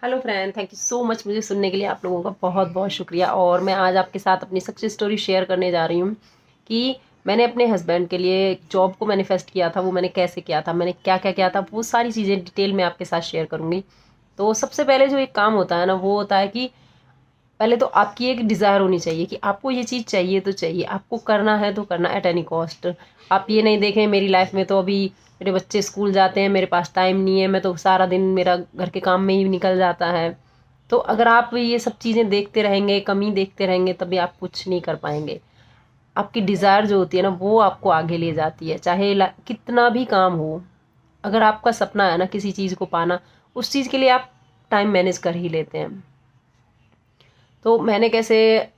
Hello friend, thank you so much मुझे सुनने के लिए। आप लोगों का बहुत बहुत शुक्रिया। और मैं आज आपके साथ अपनी सक्सेस स्टोरी शेयर करने जा रही हूँ कि मैंने अपने हस्बैंड के लिए जॉब को मैनिफेस्ट किया था। वो मैंने कैसे किया था, मैंने क्या क्या किया था, वो सारी चीज़ें डिटेल में आपके साथ शेयर करूँगी। तो सबसे पहले जो एक काम होता है ना, वो होता है कि पहले तो आपकी एक डिज़ायर होनी चाहिए कि आपको ये चीज़ चाहिए तो चाहिए, आपको करना है तो करना एट एनी कॉस्ट। आप ये नहीं देखें मेरी लाइफ में तो अभी मेरे बच्चे स्कूल जाते हैं, मेरे पास टाइम नहीं है, मैं तो सारा दिन मेरा घर के काम में ही निकल जाता है। तो अगर आप ये सब चीज़ें देखते रहेंगे, कमी देखते रहेंगे, तभी आप कुछ नहीं कर पाएंगे। आपकी डिज़ायर जो होती है ना, वो आपको आगे ले जाती है, चाहे कितना भी काम हो। अगर आपका सपना है ना किसी चीज़ को पाना, उस चीज़ के लिए आप टाइम मैनेज कर ही लेते हैं। तो मैंने कैसे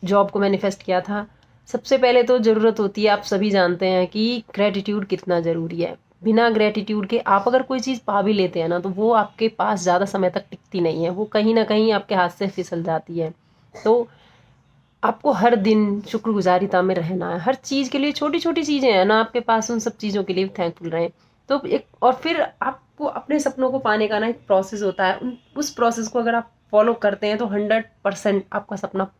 जॉब को मैनिफेस्ट किया था। सबसे पहले तो ज़रूरत होती है, आप सभी जानते हैं कि ग्रेटिट्यूड कितना ज़रूरी है। बिना ग्रेटिट्यूड के आप अगर कोई चीज़ पा भी लेते हैं ना, तो वो आपके पास ज़्यादा समय तक टिकती नहीं है, वो कहीं ना कहीं आपके हाथ से फिसल जाती है। तो आपको हर दिन शुक्रगुजारिता में रहना है, हर चीज़ के लिए। छोटी छोटी चीज़ें हैं ना आपके पास, उन सब चीज़ों के लिए थैंकफुल रहें। तो एक और फिर आपको अपने सपनों को पाने का ना एक प्रोसेस होता है। उस प्रोसेस को अगर आप फॉलो करते हैं तो 100% आपका सपना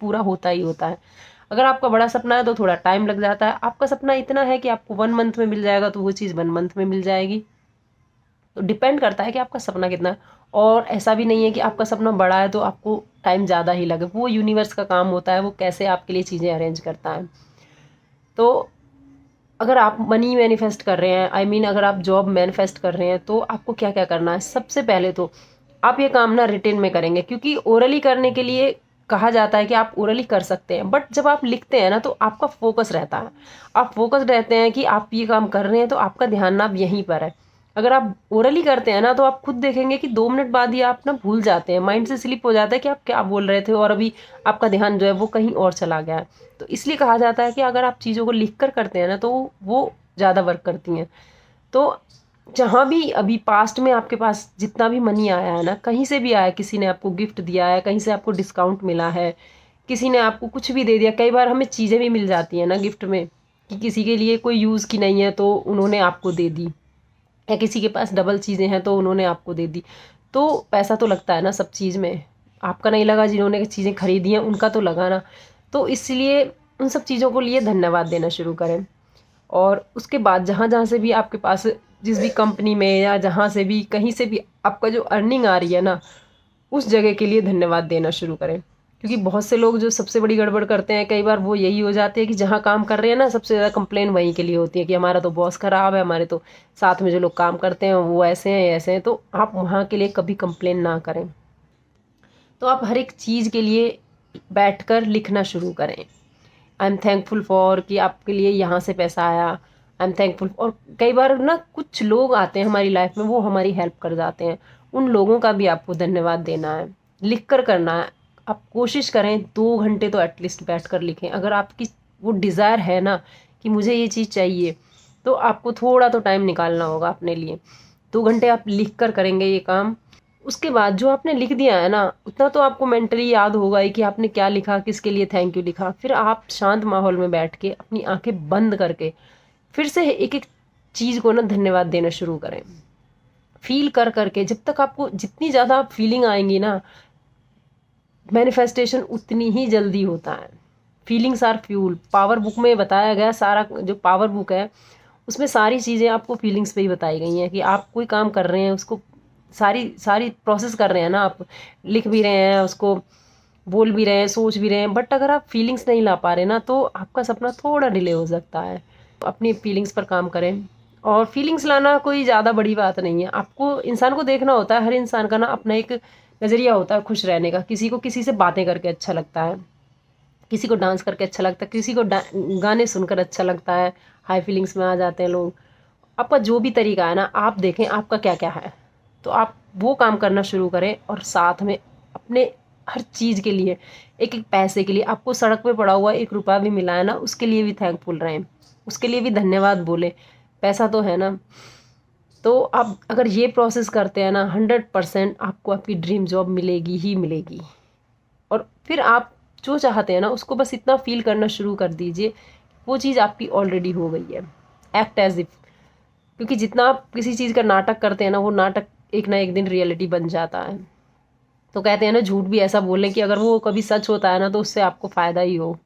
पूरा होता ही होता है। अगर आपका बड़ा सपना है तो थोड़ा टाइम लग जाता है। आपका सपना इतना है कि आपको 1 मंथ में मिल जाएगा, तो वो चीज़ 1 मंथ में मिल जाएगी। तो डिपेंड करता है कि आपका सपना कितना है। और ऐसा भी नहीं है कि आपका सपना बड़ा है तो आपको टाइम ज़्यादा ही लगे, वो यूनिवर्स का काम होता है, वो कैसे आपके लिए चीज़ें अरेंज करता है। तो अगर आप मनी मैनिफेस्ट कर रहे हैं, अगर आप जॉब मैनिफेस्ट कर रहे हैं, तो आपको क्या क्या करना है। सबसे पहले तो आप ये काम ना रिटेन में करेंगे, क्योंकि ओरली करने के लिए कहा जाता है कि आप ओरली कर सकते हैं, बट जब आप लिखते हैं ना तो आपका फोकस रहता है। आप फोकस रहते हैं कि आप ये काम कर रहे हैं, तो आपका ध्यान ना अब यहीं पर है। अगर आप ओरली करते हैं ना, तो आप खुद देखेंगे कि 2 मिनट बाद ही आप ना भूल जाते हैं, माइंड से स्लिप हो जाता है कि आप क्या बोल रहे थे, और अभी आपका ध्यान जो है वो कहीं और चला गया है। तो इसलिए कहा जाता है कि अगर आप चीज़ों को लिख कर करते हैं ना, तो वो ज़्यादा वर्क करती हैं। तो जहाँ भी अभी पास्ट में आपके पास जितना भी मनी आया है ना, कहीं से भी आया, किसी ने आपको गिफ्ट दिया है, कहीं से आपको डिस्काउंट मिला है, किसी ने आपको कुछ भी दे दिया। कई बार हमें चीज़ें भी मिल जाती हैं ना गिफ्ट में, कि किसी के लिए कोई यूज़ की नहीं है तो उन्होंने आपको दे दी, या किसी के पास डबल चीज़ें हैं तो उन्होंने आपको दे दी। तो पैसा तो लगता है ना सब चीज़ में। आपका नहीं लगा, जिन्होंने चीज़ें खरीदी हैं उनका तो लगा ना। तो इसलिए उन सब चीज़ों को लिए धन्यवाद देना शुरू करें। और उसके बाद जहाँ जहाँ से भी आपके पास, जिस भी कंपनी में या जहाँ से भी कहीं से भी आपका जो अर्निंग आ रही है ना, उस जगह के लिए धन्यवाद देना शुरू करें। क्योंकि बहुत से लोग जो सबसे बड़ी गड़बड़ करते हैं, कई बार वो यही हो जाते हैं कि जहाँ काम कर रहे हैं ना, सबसे ज़्यादा कंप्लेन वहीं के लिए होती है कि हमारा तो बॉस खराब है, हमारे तो साथ में जो लोग काम करते हैं वो ऐसे हैं ऐसे हैं। तो आप वहाँ के लिए कभी कंप्लेन ना करें। तो आप हर एक चीज़ के लिए बैठकर लिखना शुरू करें। आई एम थैंकफुल फॉर, कि आपके लिए यहाँ से पैसा आया। I am thankful. और कई बार ना कुछ लोग आते हैं हमारी लाइफ में, वो हमारी हेल्प कर जाते हैं, उन लोगों का भी आपको धन्यवाद देना है, लिख कर करना है। आप कोशिश करें 2 घंटे तो एटलीस्ट बैठ कर लिखें। अगर आपकी वो डिज़ायर है ना कि मुझे ये चीज़ चाहिए, तो आपको थोड़ा तो टाइम निकालना होगा अपने लिए। 2 घंटे आप लिख कर करेंगे ये काम। उसके बाद जो आपने लिख दिया है ना, उतना तो आपको मेंटली याद होगा ही कि आपने क्या लिखा, किसके लिए थैंक यू लिखा। फिर आप शांत माहौल में बैठ के अपनी आंखें बंद करके फिर से एक एक चीज़ को ना धन्यवाद देना शुरू करें। फील कर करके, जब तक आपको जितनी ज़्यादा फीलिंग आएंगी ना, मैनिफेस्टेशन उतनी ही जल्दी होता है। Feelings are fuel, power book में बताया गया सारा, जो पावर बुक है उसमें सारी चीज़ें आपको फीलिंग्स पे ही बताई गई हैं। कि आप कोई काम कर रहे हैं, उसको सारी सारी प्रोसेस कर रहे हैं ना, आप लिख भी रहे हैं, उसको बोल भी रहे हैं, सोच भी रहे हैं, बट अगर आप फीलिंग्स नहीं ला पा रहे ना, तो आपका सपना थोड़ा डिले हो सकता है। तो अपनी फीलिंग्स पर काम करें। और फीलिंग्स लाना कोई ज़्यादा बड़ी बात नहीं है। आपको इंसान को देखना होता है, हर इंसान का ना अपना एक नज़रिया होता है खुश रहने का। किसी को किसी से बातें करके अच्छा लगता है, किसी को डांस करके अच्छा लगता है, किसी को गाने सुनकर अच्छा लगता है, हाई फीलिंग्स में आ जाते हैं लोग। आपका जो भी तरीका है ना, आप देखें आपका क्या क्या है, तो आप वो काम करना शुरू करें। और साथ में अपने हर चीज़ के लिए, एक एक पैसे के लिए, आपको सड़क पे पड़ा हुआ 1 रुपया भी मिला है ना, उसके लिए भी थैंकफुल रहें, उसके लिए भी धन्यवाद बोले। पैसा तो है ना। तो आप अगर ये प्रोसेस करते हैं ना, 100% आपको आपकी ड्रीम जॉब मिलेगी ही मिलेगी। और फिर आप जो चाहते हैं ना, उसको बस इतना फील करना शुरू कर दीजिए, वो चीज़ आपकी ऑलरेडी हो गई है। Act as if. क्योंकि जितना आप किसी चीज़ का नाटक करते हैं ना, वो नाटक एक ना एक दिन रियलिटी बन जाता है। तो कहते हैं ना, झूठ भी ऐसा बोलें कि अगर वो कभी सच होता है ना तो उससे आपको फ़ायदा ही हो।